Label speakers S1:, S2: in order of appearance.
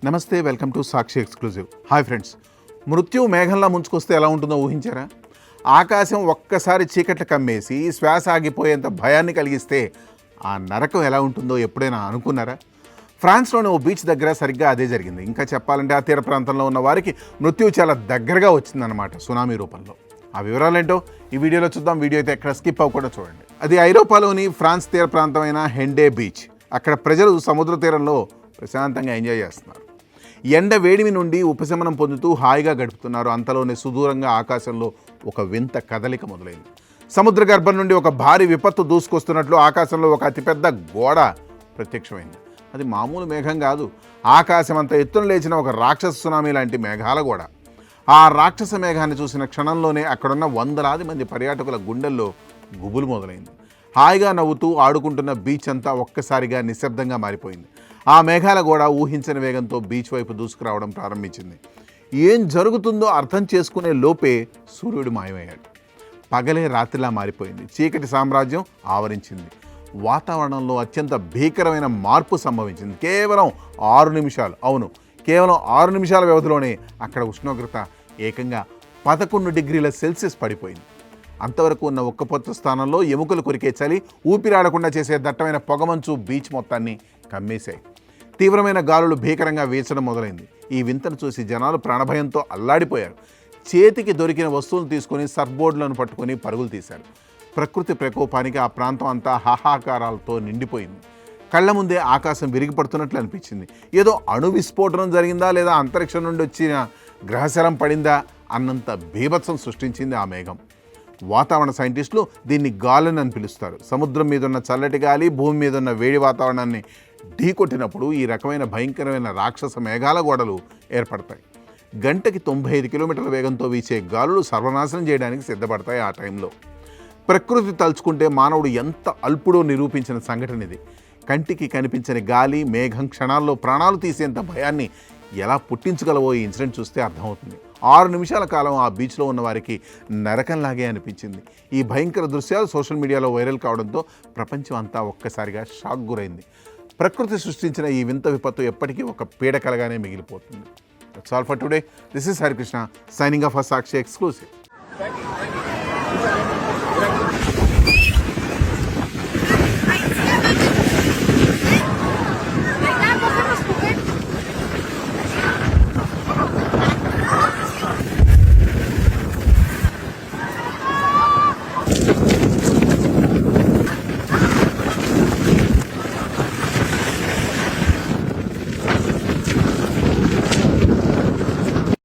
S1: నమస్తే, welcome to Sakshi exclusive. Hi friends, మృత్యు మేఘంలా ముంచుకొస్తే ఎలా ఉంటుందో ఊహించారా? ఆకాశం ఒక్కసారి చీకట్లు కమ్మేసి శ్వాస ఆగిపోయేంత భయాన్ని కలిగిస్తే ఆ నరకం ఎలా ఉంటుందో ఎప్పుడైనా అనుకున్నారా? ఫ్రాన్స్లోని ఓ బీచ్ దగ్గర సరిగ్గా అదే జరిగింది. ఇంకా చెప్పాలంటే ఆ తీర ప్రాంతంలో ఉన్న వారికి మృత్యువు చాలా దగ్గరగా వచ్చిందన్నమాట, సునామీ రూపంలో. ఆ వివరాలేంటో ఈ వీడియోలో చూద్దాం. వీడియో అయితే ఎక్కడ స్కిప్ అవ్వకుండా చూడండి. అది ఐరోపాలోని ఫ్రాన్స్ తీర ప్రాంతమైన హెండే బీచ్. అక్కడ ప్రజలు సముద్ర తీరంలో ప్రశాంతంగా ఎంజాయ్ చేస్తున్నారు. ఎండ వేడిమి నుండి ఉపశమనం పొందుతూ హాయిగా గడుపుతున్నారు. అంతలోనే సుదూరంగా ఆకాశంలో ఒక వింత కదలిక మొదలైంది. సముద్ర గర్భం నుండి ఒక భారీ విపత్తు దూసుకొస్తున్నట్లు ఆకాశంలో ఒక అతిపెద్ద గోడ ప్రత్యక్షమైంది. అది మామూలు మేఘం కాదు, ఆకాశం అంత ఎత్తున లేచిన ఒక రాక్షస సునామీ లాంటి మేఘాల గోడ. ఆ రాక్షస మేఘాన్ని చూసిన క్షణంలోనే అక్కడున్న వందలాది మంది పర్యాటకుల గుండెల్లో గుబులు మొదలైంది. హాయిగా నవ్వుతూ ఆడుకుంటున్న బీచ్ అంతా ఒక్కసారిగా నిశ్శబ్దంగా మారిపోయింది. ఆ మేఘాల గోడ ఊహించని వేగంతో బీచ్ వైపు దూసుకురావడం ప్రారంభించింది. ఏం జరుగుతుందో అర్థం చేసుకునే లోపే సూర్యుడు మాయమయ్యాడు. పగలే రాత్రిలా మారిపోయింది. చీకటి సామ్రాజ్యం ఆవరించింది. వాతావరణంలో అత్యంత భీకరమైన మార్పు సంభవించింది. కేవలం 6 నిమిషాలు, అవును, కేవలం 6 నిమిషాల వ్యవధిలోనే అక్కడ ఉష్ణోగ్రత ఏకంగా 11 డిగ్రీల సెల్సియస్ పడిపోయింది. అంతవరకు ఉన్న ఒక్కపొత్తు స్థానంలో ఎముకలు కొరికే చలి, ఊపిరాడకుండా చేసే దట్టమైన పొగమంచు బీచ్ మొత్తాన్ని కమ్మేశాయి. తీవ్రమైన గాలులు భీకరంగా వీచడం మొదలైంది. ఈ వింతను చూసి జనాలు ప్రాణభయంతో అల్లాడిపోయారు. చేతికి దొరికిన వస్తువులు తీసుకొని సర్ఫ్బోర్డులను పట్టుకొని పరుగులు తీశారు. ప్రకృతి ప్రకోపానికి ఆ ప్రాంతం అంతా హాహాకారాలతో నిండిపోయింది. కళ్ళ ముందే ఆకాశం విరిగిపడుతున్నట్లు అనిపించింది. ఏదో అణు విస్ఫోటనం జరిగిందా లేదా అంతరిక్షం నుండి వచ్చిన గ్రహశరం పడిందా అన్నంత బీభత్సం సృష్టించింది ఆ మేఘం. వాతావరణ సైంటిస్టులు దీన్ని గాలుని అని పిలుస్తారు. సముద్రం మీద ఉన్న చల్లటి గాలి భూమి మీద ఉన్న వేడి వాతావరణాన్ని ఢీకొట్టినప్పుడు ఈ రకమైన భయంకరమైన రాక్షస మేఘాల గోడలు ఏర్పడతాయి. గంటకి 95 కిలోమీటర్ల వేగంతో వీచే గాలులు సర్వనాశనం చేయడానికి సిద్ధపడతాయి. ఆ టైంలో ప్రకృతి తలుచుకుంటే మానవుడు ఎంత అల్పుడో నిరూపించిన సంఘటన ఇది. కంటికి కనిపించని గాలి మేఘం క్షణాల్లో ప్రాణాలు తీసేంత భయాన్ని ఎలా పుట్టించగలవో ఈ ఇన్సిడెంట్ చూస్తే అర్థమవుతుంది. 6 నిమిషాల కాలం ఆ బీచ్లో ఉన్న వారికి నరకంలాగే అనిపించింది. ఈ భయంకర దృశ్యాలు సోషల్ మీడియాలో వైరల్ కావడంతో ప్రపంచం అంతా ఒక్కసారిగా షాక్ గురైంది. ప్రకృతి సృష్టించిన ఈ వింత విపత్తు ఎప్పటికీ ఒక పీడకలగానే మిగిలిపోతుంది. That's all for today. This is Harikrishna signing off for Sakshi exclusive.